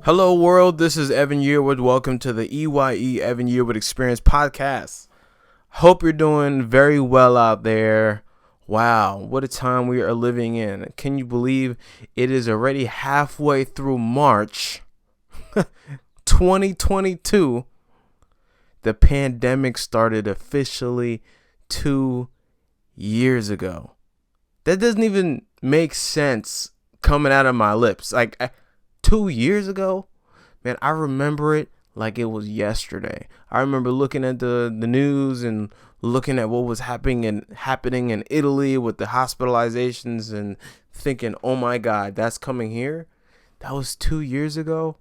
Hello, world. This is Evan Yearwood. Welcome to the E.Y.E. Evan Yearwood Experience podcast. Hope you're doing very well out there. Wow, what a time we are living in. Can you believe it is already halfway through March 2022? The pandemic started officially 2 years ago. That doesn't even make sense coming out of my lips. 2 years ago, man, I remember it like it was yesterday. I remember looking at the news and looking at what was happening in Italy with the hospitalizations and thinking, oh my God, that's coming here. That was 2 years ago.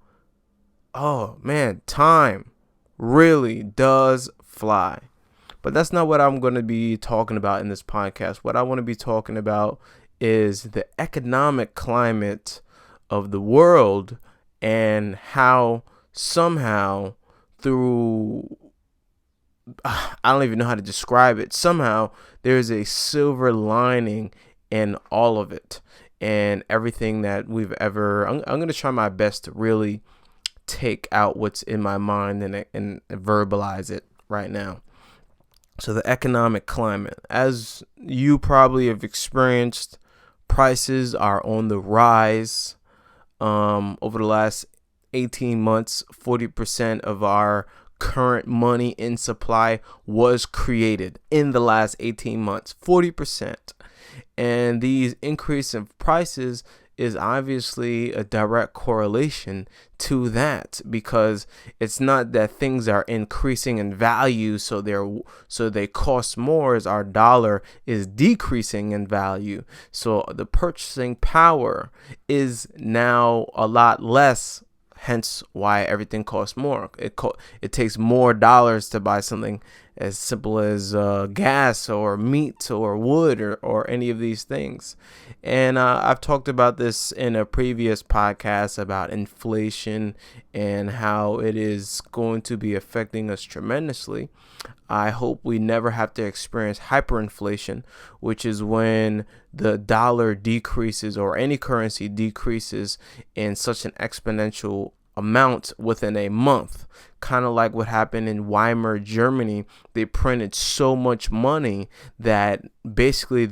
Oh man, time really does fly. But that's not what I'm going to be talking about in this podcast. What I want to be talking about is the economic climate of the world and how somehow through I don't even know how to describe it. Somehow there's a silver lining in all of it and everything that we've ever. I'm going to try my best to really take out what's in my mind and verbalize it right now. So the economic climate, as you probably have experienced, prices are on the rise. Over the last 18 months, 40% of our current money in supply was created in the last 18 months, 40%. And these increase in prices is obviously a direct correlation to that, because it's not that things are increasing in value so they cost more, as our dollar is decreasing in value, so the purchasing power is now a lot less, hence why everything costs more. It takes more dollars to buy something as simple as gas or meat or wood or any of these things. And I've talked about this in a previous podcast about inflation and how it is going to be affecting us tremendously. I hope we never have to experience hyperinflation, which is when the dollar decreases or any currency decreases in such an exponential amount within a month, kind of like what happened in Weimar Germany. They printed so much money that basically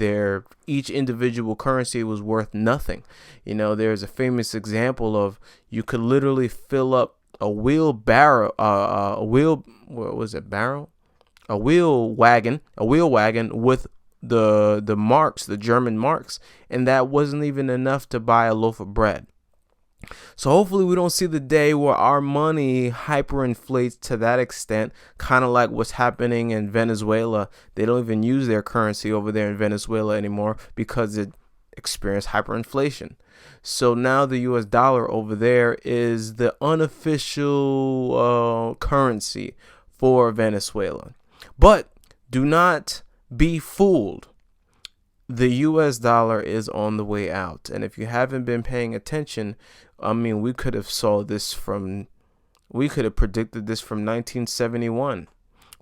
each individual currency was worth nothing. You know, there's a famous example of you could literally fill up a wheelbarrow, a wheel wagon with the marks, the German marks, and that wasn't even enough to buy a loaf of bread. So hopefully we don't see the day where our money hyperinflates to that extent, kind of like what's happening in Venezuela. They don't even use their currency over there in Venezuela anymore because it experienced hyperinflation. So now the US dollar over there is the unofficial currency for Venezuela. But do not be fooled. The US dollar is on the way out. And if you haven't been paying attention, I mean, we could have predicted this from 1971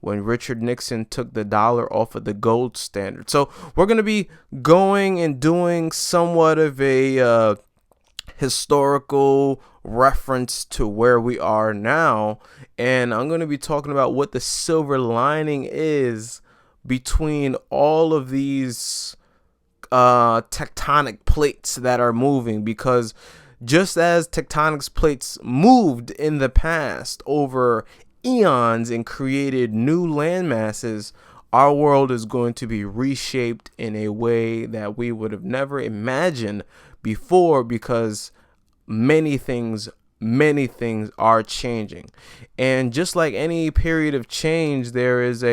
when Richard Nixon took the dollar off of the gold standard. So we're going to be going and doing somewhat of a historical reference to where we are now. And I'm going to be talking about what the silver lining is between all of these tectonic plates that are moving, because just as tectonic plates moved in the past over eons and created new land masses, our world is going to be reshaped in a way that we would have never imagined before, because many things are changing. And just like any period of change, there is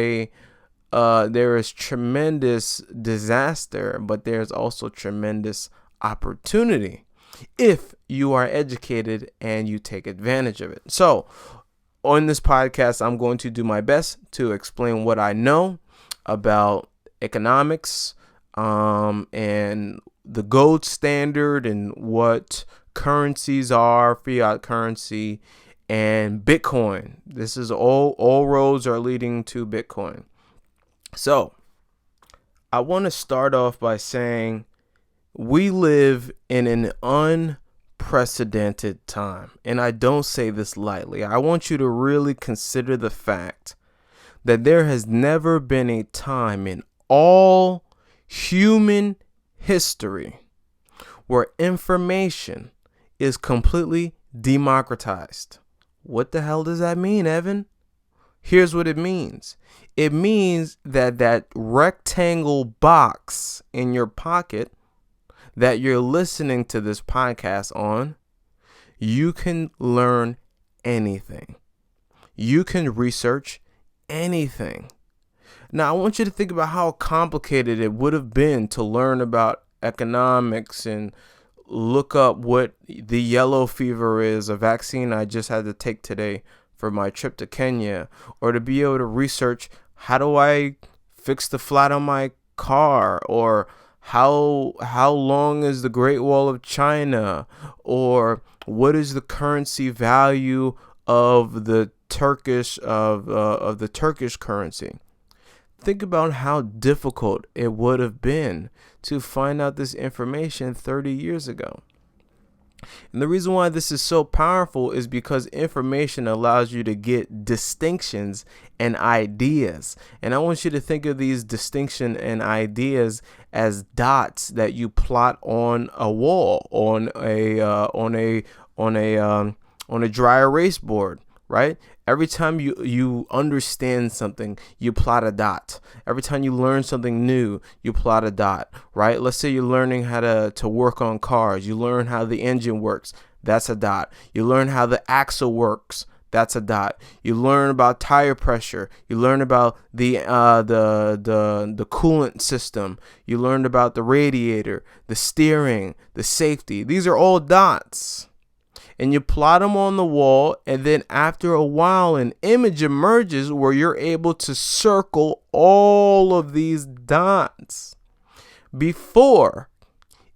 tremendous disaster, but there's also tremendous opportunity if you are educated and you take advantage of it. So on this podcast, I'm going to do my best to explain what I know about economics and the gold standard and what currencies are, fiat currency, and Bitcoin. This is all roads are leading to Bitcoin. So I want to start off by saying we live in an unprecedented time. And I don't say this lightly. I want you to really consider the fact that there has never been a time in all human history where information is completely democratized. What the hell does that mean, Evan? Here's what it means. It means that rectangle box in your pocket that you're listening to this podcast on, you can learn anything. You can research anything. Now, I want you to think about how complicated it would have been to learn about economics and look up what the yellow fever is, a vaccine I just had to take today for my trip to Kenya, or to be able to research how do I fix the flat on my car, or how long is the Great Wall of China, or what is the currency value of the Turkish currency. Think about how difficult it would have been to find out this information 30 years ago. And the reason why this is so powerful is because information allows you to get distinctions and ideas. And I want you to think of these distinctions and ideas as dots that you plot on a wall, on a dry erase board, right? Every time you understand something, you plot a dot. Every time you learn something new, you plot a dot, right? Let's say you're learning how to work on cars. You learn how the engine works. That's a dot. You learn how the axle works. That's a dot. You learn about tire pressure. You learn about the coolant system. You learned about the radiator, the steering, the safety. These are all dots. And you plot them on the wall, and then after a while an image emerges where you're able to circle all of these dots. Before,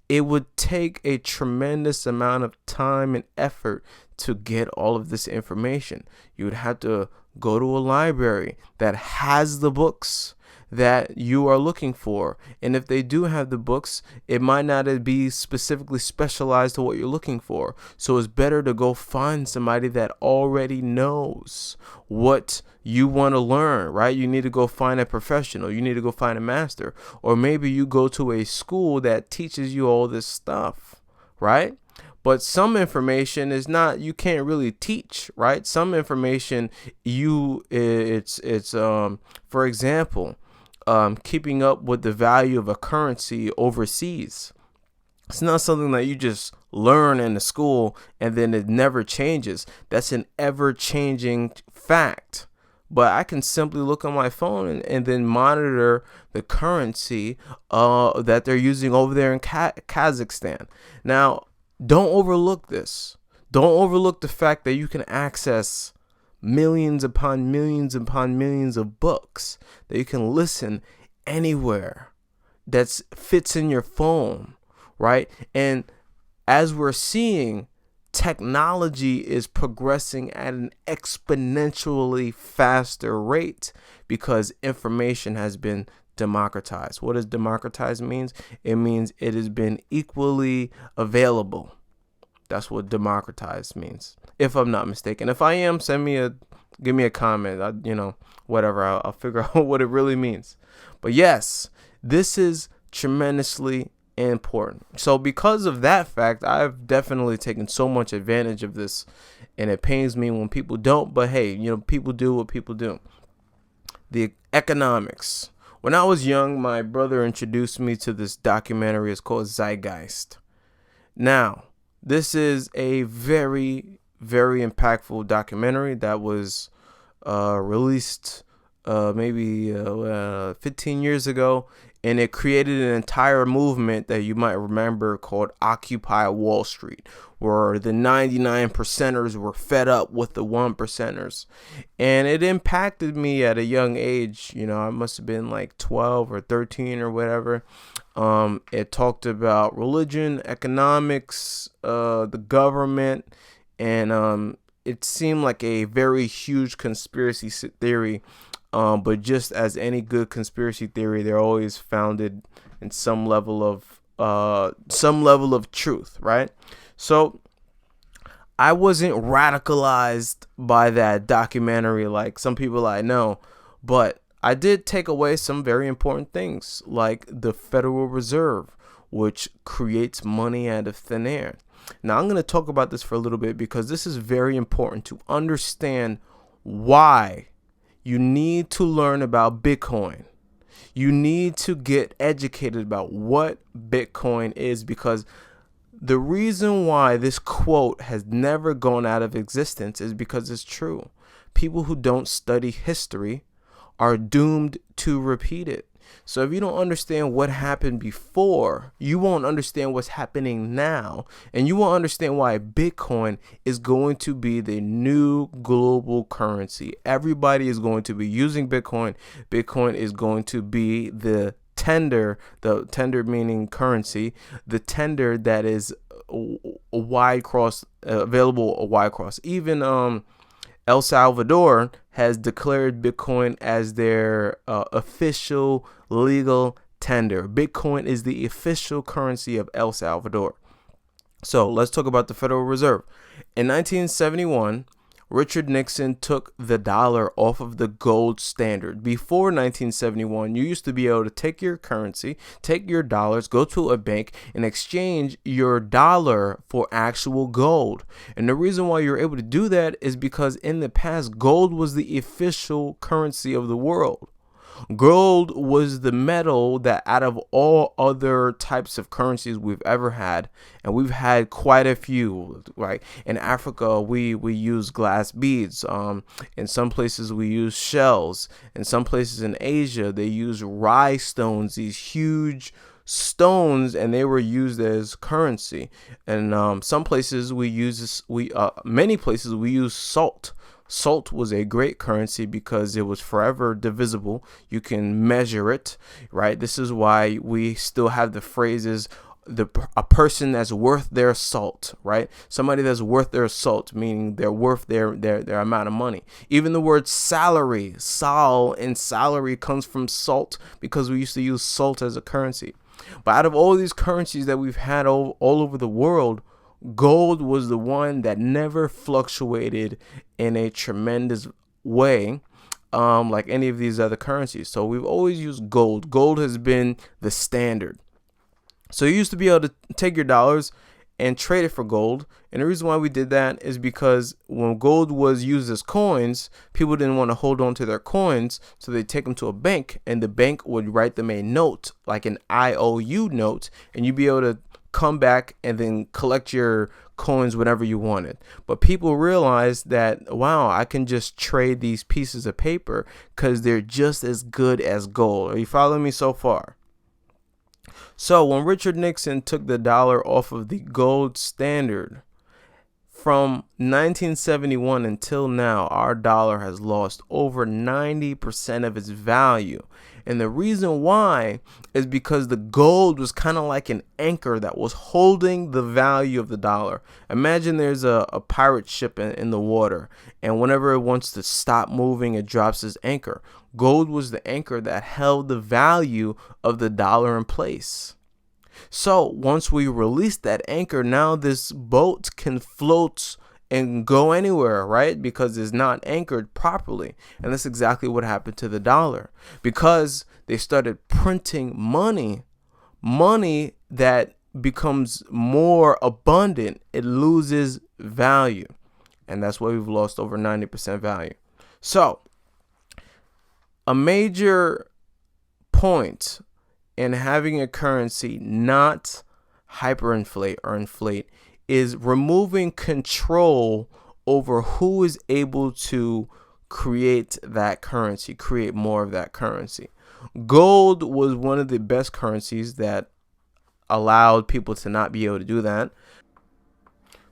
it would take a tremendous amount of time and effort to get all of this information. You would have to go to a library that has the books that you are looking for. And if they do have the books, it might not be specifically specialized to what you're looking for. So it's better to go find somebody that already knows what you want to learn, right? You need to go find a professional. You need to go find a master. Or maybe you go to a school that teaches you all this stuff, right? But some information is not, you can't really teach, right? Some information for example, keeping up with the value of a currency overseas. It's not something that you just learn in the school and then it never changes. That's an ever-changing fact. But I can simply look on my phone and then monitor the currency that they're using over there in Kazakhstan. Now, don't overlook this. Don't overlook the fact that you can access millions upon millions upon millions of books that you can listen anywhere that fits in your phone, right? And as we're seeing, technology is progressing at an exponentially faster rate because information has been democratized. What does democratized means? It means it has been equally available. That's what democratized means, if I'm not mistaken. If I am, give me a comment. Whatever. I'll figure out what it really means. But yes, this is tremendously important. So because of that fact, I've definitely taken so much advantage of this, and it pains me when people don't. But hey, people do what people do. The economics. When I was young, my brother introduced me to this documentary. It's called Zeitgeist. Now, this is a very, very impactful documentary that was released maybe 15 years ago, and it created an entire movement that you might remember called Occupy Wall Street, where the 99%ers were fed up with the 1%ers. And it impacted me at a young age. I must have been like 12 or 13 or whatever. It talked about religion, economics, the government, and it seemed like a very huge conspiracy theory. But just as any good conspiracy theory, they're always founded in some level of truth, right? So I wasn't radicalized by that documentary like some people I know, but I did take away some very important things like the Federal Reserve, which creates money out of thin air. Now, I'm going to talk about this for a little bit because this is very important to understand why you need to learn about Bitcoin. You need to get educated about what Bitcoin is, because the reason why this quote has never gone out of existence is because it's true. People who don't study history are doomed to repeat it. So if you don't understand what happened before, you won't understand what's happening now, and you won't understand why Bitcoin is going to be the new global currency. Everybody is going to be using Bitcoin. Bitcoin is going to be the tender meaning currency, the tender that is a wide cross, available a wide cross. Even El Salvador has declared Bitcoin as their official legal tender. Bitcoin is the official currency of El Salvador. So let's talk about the Federal Reserve. In 1971, Richard Nixon took the dollar off of the gold standard. Before 1971, you used to be able to take your currency, take your dollars, go to a bank and exchange your dollar for actual gold. And the reason why you're able to do that is because in the past, gold was the official currency of the world. Gold was the metal that out of all other types of currencies we've ever had, and we've had quite a few, right? In Africa, we use glass beads. In some places we use shells. In some places in Asia, they use rye stones, these huge stones, and they were used as currency. And some places many places we use salt. Salt was a great currency because it was forever divisible. You can measure it, right? This is why we still have the phrases, a person that's worth their salt, right? Somebody that's worth their salt, meaning they're worth their amount of money. Even the word salary, sal in salary comes from salt because we used to use salt as a currency. But out of all these currencies that we've had all over the world, gold was the one that never fluctuated in a tremendous way, like any of these other currencies. So we've always used gold. Gold has been the standard. So you used to be able to take your dollars and trade it for gold. And the reason why we did that is because when gold was used as coins, people didn't want to hold on to their coins, so they take them to a bank, and the bank would write them a note, like an IOU note, and you'd be able to come back and then collect your coins whenever you wanted. But people realized that, wow, I can just trade these pieces of paper because they're just as good as gold. Are you following me so far? So when Richard Nixon took the dollar off of the gold standard, from 1971 until now, our dollar has lost over 90% of its value. And the reason why is because the gold was kind of like an anchor that was holding the value of the dollar. Imagine there's a pirate ship in the water, and whenever it wants to stop moving, it drops its anchor. Gold was the anchor that held the value of the dollar in place. So once we release that anchor, now this boat can float and go anywhere, right? Because it's not anchored properly. And that's exactly what happened to the dollar. Because they started printing money that becomes more abundant, it loses value. And that's why we've lost over 90% value. So a major point in having a currency not hyperinflate or inflate is removing control over who is able to create that currency, create more of that currency. Gold was one of the best currencies that allowed people to not be able to do that.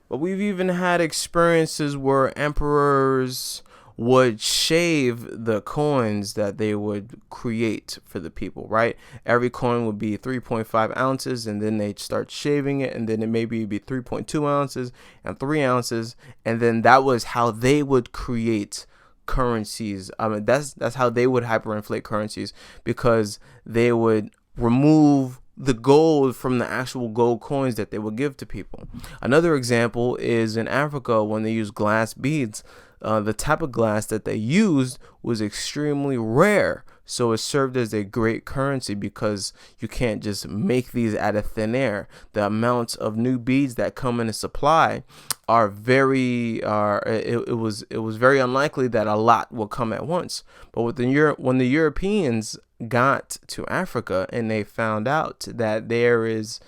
But we've even had experiences where emperors would shave the coins that they would create for the people, right? Every coin would be 3.5 ounces, and then they'd start shaving it, and then it maybe be 3.2 ounces and 3 ounces, and then that was how they would create currencies. I mean, that's how they would hyperinflate currencies, because they would remove the gold from the actual gold coins that they would give to people. Another example is in Africa when they use glass beads. The type of glass that they used was extremely rare, so it served as a great currency because you can't just make these out of thin air. The amounts of new beads that come in a supply are it was very unlikely that a lot will come at once. But when the Europeans got to Africa and they found out that the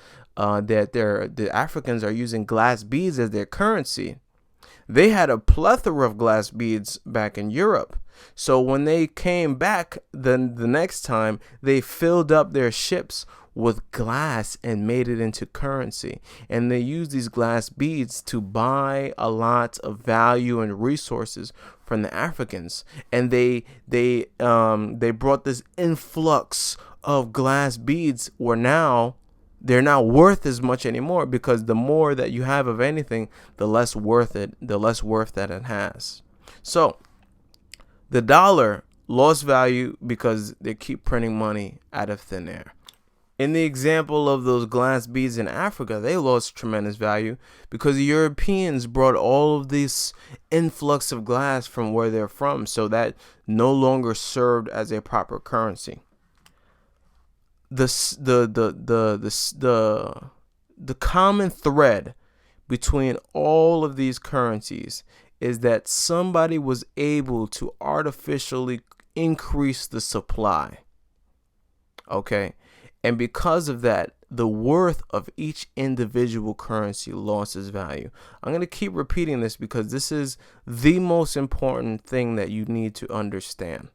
Africans are using glass beads as their currency, they had a plethora of glass beads back in Europe. So when they came back the next time, they filled up their ships with glass and made it into currency. And they used these glass beads to buy a lot of value and resources from the Africans. And they brought this influx of glass beads where they're not worth as much anymore, because the more that you have of anything, the less worth that it has. So the dollar lost value because they keep printing money out of thin air. In the example of those glass beads in Africa, they lost tremendous value because the Europeans brought all of this influx of glass from where they're from, so that no longer served as a proper currency. The common thread between all of these currencies is that somebody was able to artificially increase the supply. Okay? And because of that, the worth of each individual currency lost its value. I'm going to keep repeating this because this is the most important thing that you need to understand.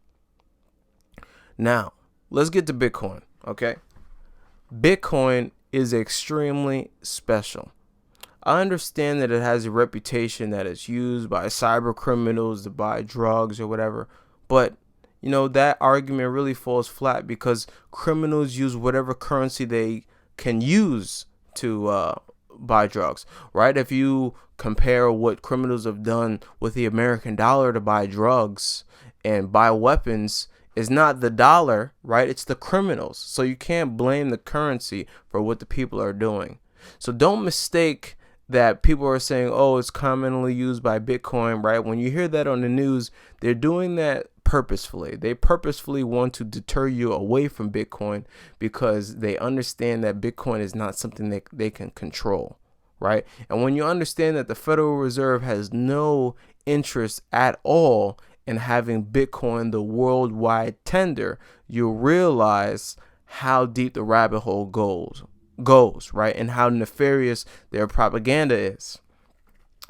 Now, let's get to Bitcoin, okay? Bitcoin is extremely special. I understand that it has a reputation that it's used by cyber criminals to buy drugs or whatever, but that argument really falls flat because criminals use whatever currency they can use to buy drugs, right? If you compare what criminals have done with the American dollar to buy drugs and buy weapons, it's not the dollar, right? It's the criminals. So you can't blame the currency for what the people are doing. So don't mistake that people are saying, oh, it's commonly used by Bitcoin, right? When you hear that on the news, they're doing that purposefully. They purposefully want to deter you away from Bitcoin because they understand that Bitcoin is not something that they can control, right? And when you understand that the Federal Reserve has no interest at all in having Bitcoin the worldwide tender, you realize how deep the rabbit hole goes, right? And how nefarious their propaganda is.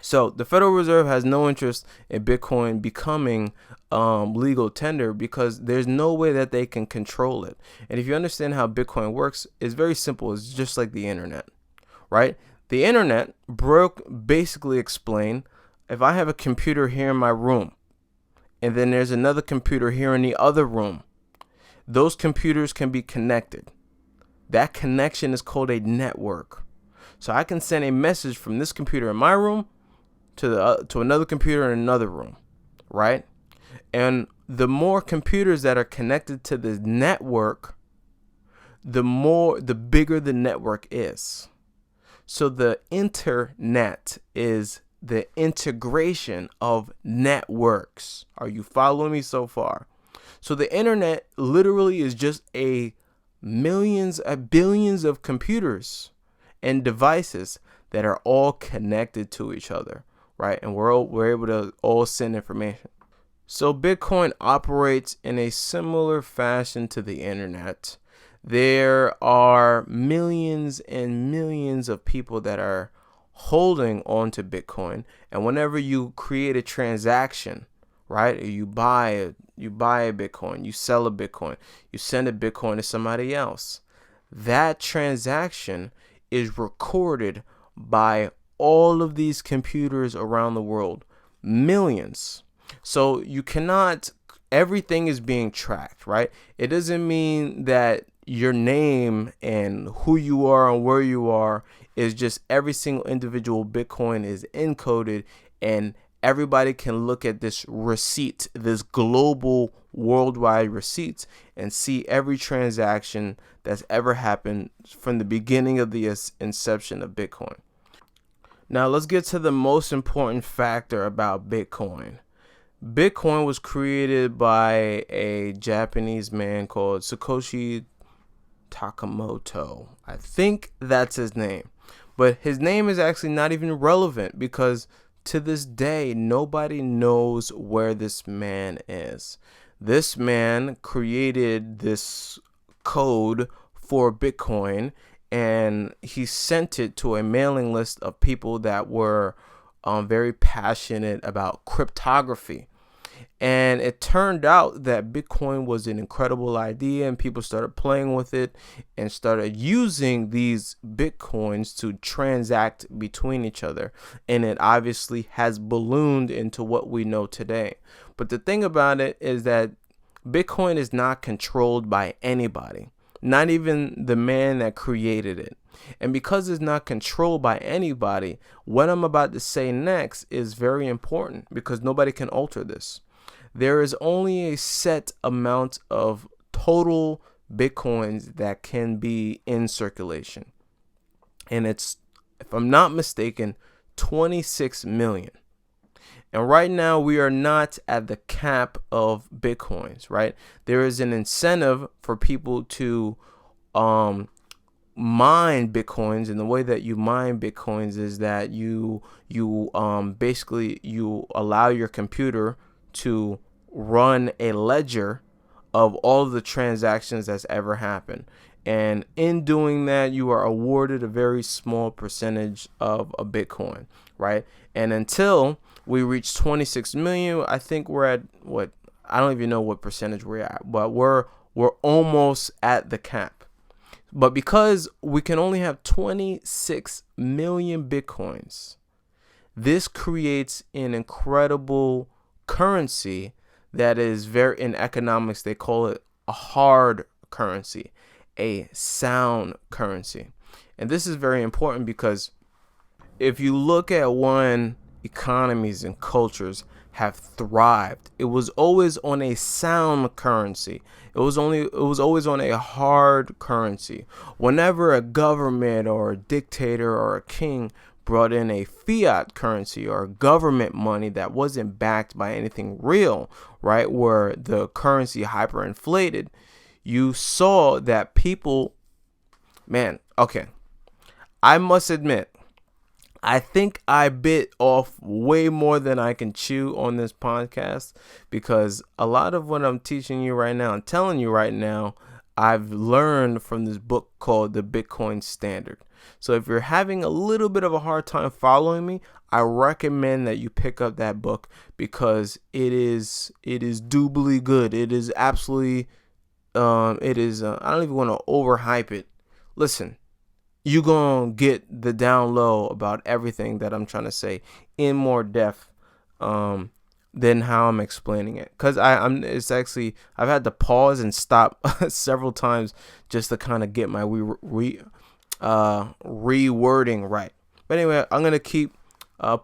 So the Federal Reserve has no interest in Bitcoin becoming legal tender because there's no way that they can control it. And if you understand how Bitcoin works, it's very simple. It's just like the internet, right? The internet basically explained, if I have a computer here in my room and then there's another computer here in the other room, those computers can be connected. That connection is called a network. So I can send a message from this computer in my room to another computer in another room, right? And the more computers that are connected to the network, the bigger the network is. So the internet is the integration of networks. Are you following me so far? So the internet literally is just billions of computers and devices that are all connected to each other, right? And we're able to all send information. So Bitcoin operates in a similar fashion to the internet. There are millions and millions of people that are holding on to Bitcoin, and whenever you create a transaction, right, you buy a Bitcoin, you sell a Bitcoin, you send a Bitcoin to somebody else, that transaction is recorded by all of these computers around the world, millions. So everything is being tracked, right? It doesn't mean that your name and who you are and where you are is just every single individual Bitcoin is encoded, and everybody can look at this receipt, this global worldwide receipts and see every transaction that's ever happened from the beginning of the inception of Bitcoin. Now let's get to the most important factor about Bitcoin. Bitcoin was created by a Japanese man called Satoshi Nakamoto. I think that's his name. But his name is actually not even relevant because to this day, nobody knows where this man is. This man created this code for Bitcoin, and he sent it to a mailing list of people that were very passionate about cryptography. And it turned out that Bitcoin was an incredible idea, and people started playing with it and started using these Bitcoins to transact between each other. And it obviously has ballooned into what we know today. But the thing about it is that Bitcoin is not controlled by anybody, not even the man that created it. And because it's not controlled by anybody, what I'm about to say next is very important because nobody can alter this. There is only a set amount of total Bitcoins that can be in circulation. And it's, if I'm not mistaken, 26 million. And right now we are not at the cap of Bitcoins, right? There is an incentive for people to mine Bitcoins, and the way that you mine Bitcoins is that you basically you allow your computer to run a ledger of all of the transactions that's ever happened. And in doing that, you are awarded a very small percentage of a Bitcoin, right? And until we reach 26 million, I think we're at what, I don't even know what percentage we're at, but we're almost at the cap. But because we can only have 26 million Bitcoins, this creates an incredible currency that is very, in economics, they call it a hard currency, a sound currency. And this is very important because if you look at when economies and cultures have thrived, it was always on a sound currency. It was always on a hard currency. Whenever a government or a dictator or a king brought in a fiat currency or government money that wasn't backed by anything real, right, where the currency hyperinflated, you saw that people, man, okay, I must admit, I think I bit off way more than I can chew on this podcast, because a lot of what I'm teaching you right now and telling you right now, I've learned from this book called The Bitcoin Standard. So if you're having a little bit of a hard time following me, I recommend that you pick up that book because it is doubly good. It is absolutely, I don't even want to overhype it. Listen, you're going to get the down low about everything that I'm trying to say in more depth than how I'm explaining it. Because it's actually, I've had to pause and stop several times just to kind of get my rewording right. But anyway, I'm going to keep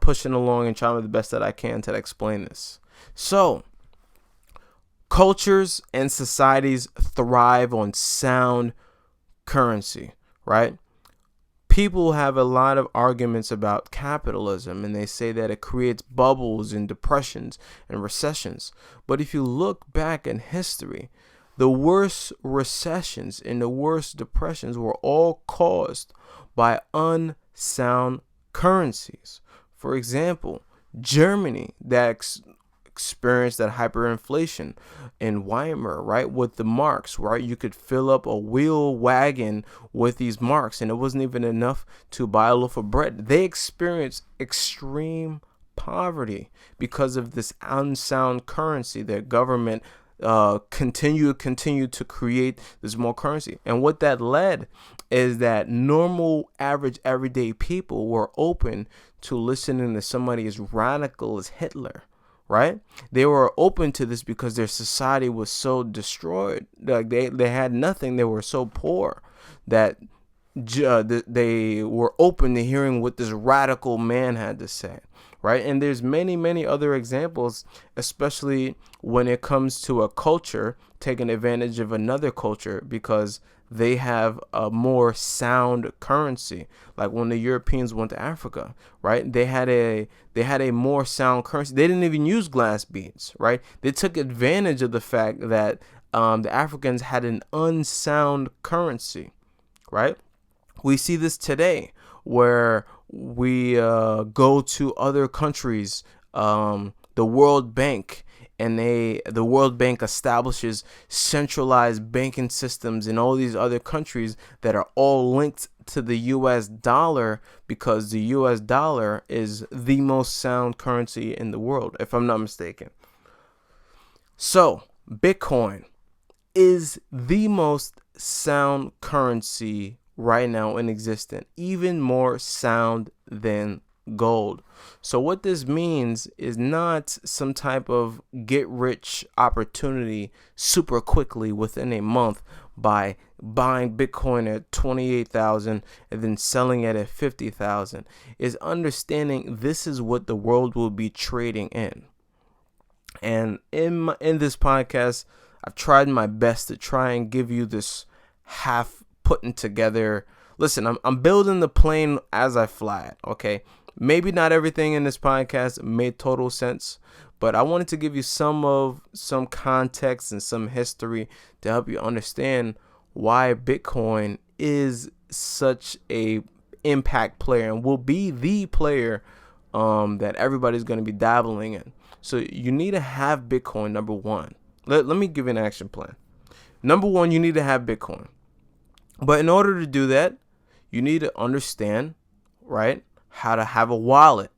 pushing along and trying the best that I can to explain this. So, cultures and societies thrive on sound currency, right? People have a lot of arguments about capitalism, and they say that it creates bubbles and depressions and recessions. But if you look back in history, the worst recessions and the worst depressions were all caused by unsound currencies. For example, Germany, that experienced that hyperinflation, in Weimar, right, with the marks, right? You could fill up a wheel wagon with these marks, and it wasn't even enough to buy a loaf of bread. They experienced extreme poverty because of this unsound currency. Their government continue to create this more currency, and what that led is that normal, average, everyday people were open to listening to somebody as radical as Hitler. Right? They were open to this because their society was so destroyed. Like they had nothing. They were so poor that they were open to hearing what this radical man had to say. right? And there's many other examples, especially when it comes to a culture taking advantage of another culture because they have a more sound currency. Like when the Europeans went to Africa, right? They had a more sound currency. They didn't even use glass beads, right? They took advantage of the fact that the Africans had an unsound currency, right? We see this today where we go to other countries, the World Bank, and the World Bank establishes centralized banking systems in all these other countries that are all linked to the US dollar because the US dollar is the most sound currency in the world, if I'm not mistaken. So, Bitcoin is the most sound currency right now in existence, even more sound than gold. So what this means is not some type of get rich opportunity super quickly within a month by buying Bitcoin at 28,000 and then selling it at 50,000. Is understanding this is what the world will be trading in. And in this podcast, I've tried my best to try and give you this half putting together. Listen, I'm building the plane as I fly it, okay? Maybe not everything in this podcast made total sense, but I wanted to give you some context and some history to help you understand why Bitcoin is such a impact player and will be the player that everybody's going to be dabbling in. So you need to have Bitcoin, number one. Let me give you an action plan. Number one, you need to have Bitcoin. But in order to do that, you need to understand, right, how to have a wallet,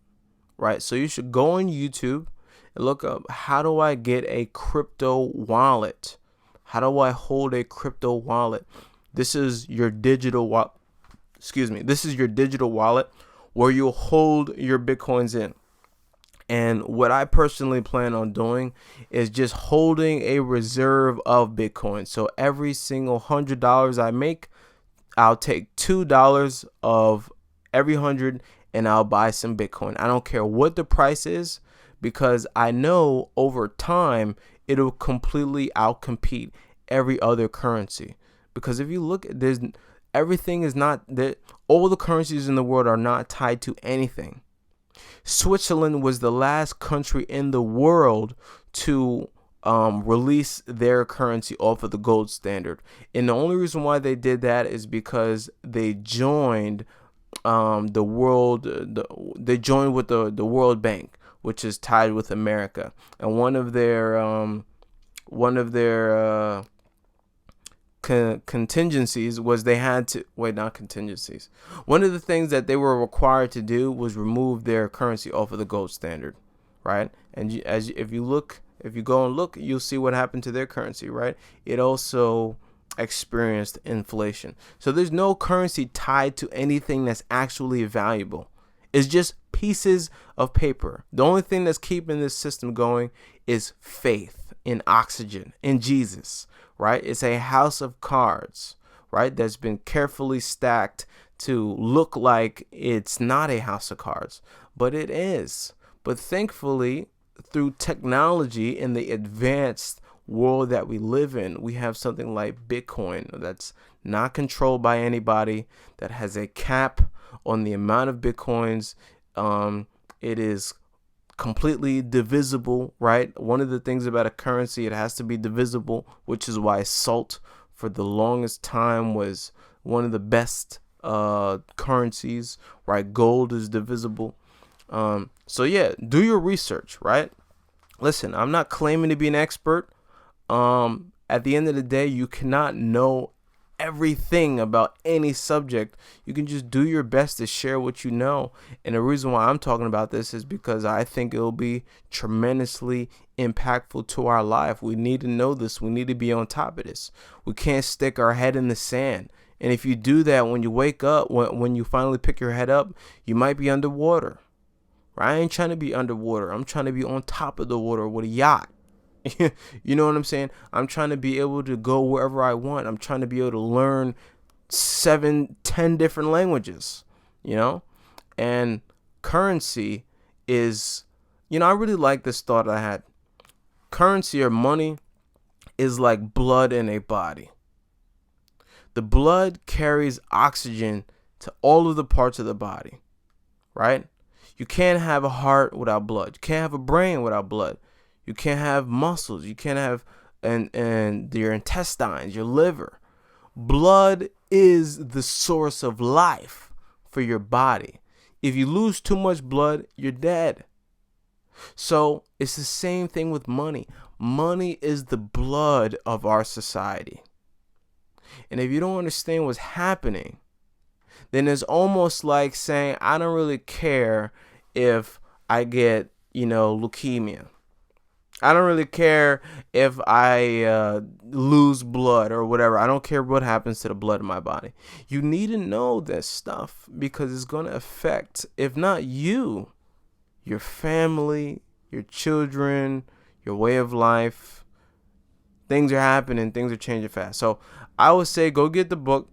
right? So you should go on YouTube and look up, how do I get a crypto wallet? How do I hold a crypto wallet? This is your digital wallet. This is your digital wallet where you'll hold your Bitcoins in. And what I personally plan on doing is just holding a reserve of Bitcoin. So every single $100 I make, I'll take $2 of every 100 and I'll buy some Bitcoin. I don't care what the price is because I know over time it'll completely outcompete every other currency. Because if you look at this, everything is not that, all the currencies in the world are not tied to anything. Switzerland was the last country in the world to release their currency off of the gold standard. And the only reason why they did that is because they joined they joined with the World Bank, which is tied with America. And one of their contingencies was they had to not contingencies. One of the things that they were required to do was remove their currency off of the gold standard, right? And if you go and look, you'll see what happened to their currency, right? It also experienced inflation. So there's no currency tied to anything that's actually valuable. It's just pieces of paper. The only thing that's keeping this system going is faith in oxygen, in Jesus, right? It's a house of cards, right? That's been carefully stacked to look like it's not a house of cards, but it is. But thankfully, through technology in the advanced world that we live in, we have something like Bitcoin that's not controlled by anybody, that has a cap on the amount of Bitcoins. It is completely divisible, right? One of the things about a currency, it has to be divisible, which is why salt for the longest time was one of the best currencies, right? Gold is divisible. So yeah, do your research, right? Listen, I'm not claiming to be an expert. At the end of the day, you cannot know everything about any subject. You can just do your best to share what you know. And the reason why I'm talking about this is because I think it will be tremendously impactful to our life. We need to know this. We need to be on top of this. We can't stick our head in the sand. And if you do that, when you wake up, when you finally pick your head up, you might be underwater. Right? I ain't trying to be underwater. I'm trying to be on top of the water with a yacht. You know what I'm saying? I'm trying to be able to go wherever I want. I'm trying to be able to learn 7, 10 different languages, you know? And currency is, I really like this thought I had. Currency or money is like blood in a body. The blood carries oxygen to all of the parts of the body, right? You can't have a heart without blood. You can't have a brain without blood. You can't have muscles. You can't have and your intestines, your liver. Blood is the source of life for your body. If you lose too much blood, you're dead. So it's the same thing with money. Money is the blood of our society. And if you don't understand what's happening, then it's almost like saying, I don't really care if I get, leukemia. I don't really care if I lose blood or whatever. I don't care what happens to the blood in my body. You need to know this stuff because it's going to affect, if not you, your family, your children, your way of life. Things are happening. Things are changing fast. So I would say go get the book,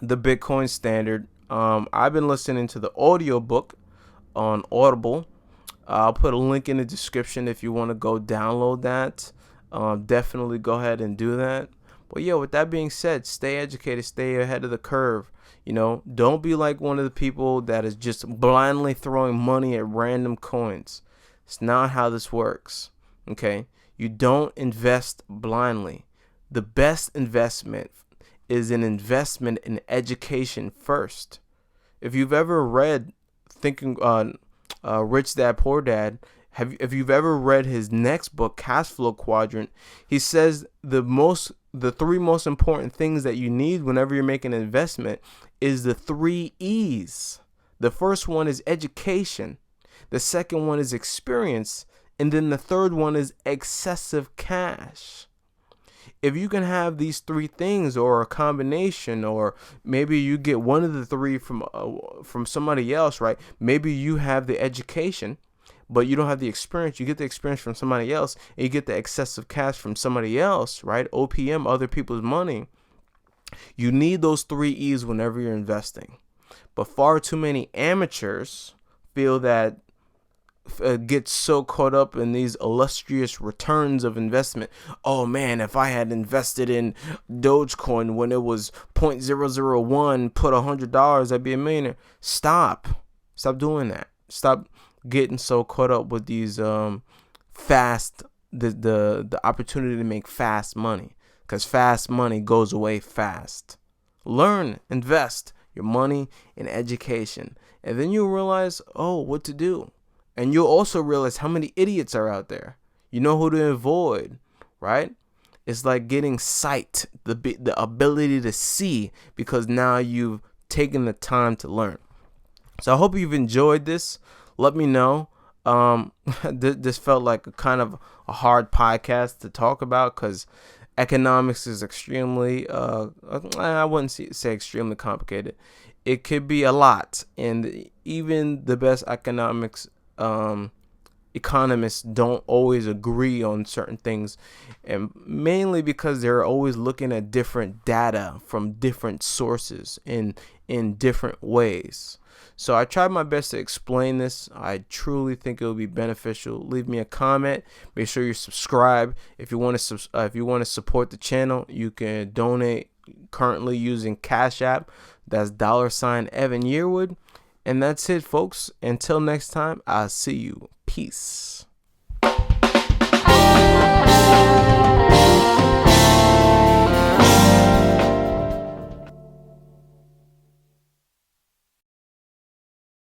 The Bitcoin Standard. I've been listening to the audio book on Audible. I'll put a link in the description if you want to go download that. Definitely go ahead and do that. But yeah, with that being said, stay educated, stay ahead of the curve. Don't be like one of the people that is just blindly throwing money at random coins. It's not how this works. Okay? You don't invest blindly. The best investment is an investment in education first. If you've ever read Rich Dad Poor Dad, if you've ever read his next book, Cash Flow Quadrant, he says the three most important things that you need whenever you're making an investment is the 3 E's. The first one is education. The second one is experience. And then the third one is excessive cash. If you can have these 3 things or a combination, or maybe you get one of the 3 from somebody else, right? Maybe you have the education, but you don't have the experience. You get the experience from somebody else, and you get the excessive cash from somebody else, right? OPM, other people's money. You need those 3 E's whenever you're investing. But far too many amateurs feel that get so caught up in these illustrious returns of investment. Oh man, if I had invested in Dogecoin when it was 0.001, put $100, I'd be a millionaire. Stop doing that. Stop getting so caught up with these the opportunity to make fast money, because fast money goes away fast. Learn, invest your money in education, and then you'll realize what to do. And you'll also realize how many idiots are out there. You know who to avoid, right? It's like getting sight, the ability to see, because now you've taken the time to learn. So I hope you've enjoyed this. Let me know. This felt like a kind of a hard podcast to talk about because economics is extremely, I wouldn't say extremely complicated. It could be a lot. And even the best economists don't always agree on certain things, and mainly because they're always looking at different data from different sources in different ways. So I tried my best to explain this. I truly think it will be beneficial. Leave me a comment. Make sure you subscribe. If you want to support the channel, you can donate currently using Cash App. That's $Evan Yearwood. And that's it, folks. Until next time, I'll see you. Peace.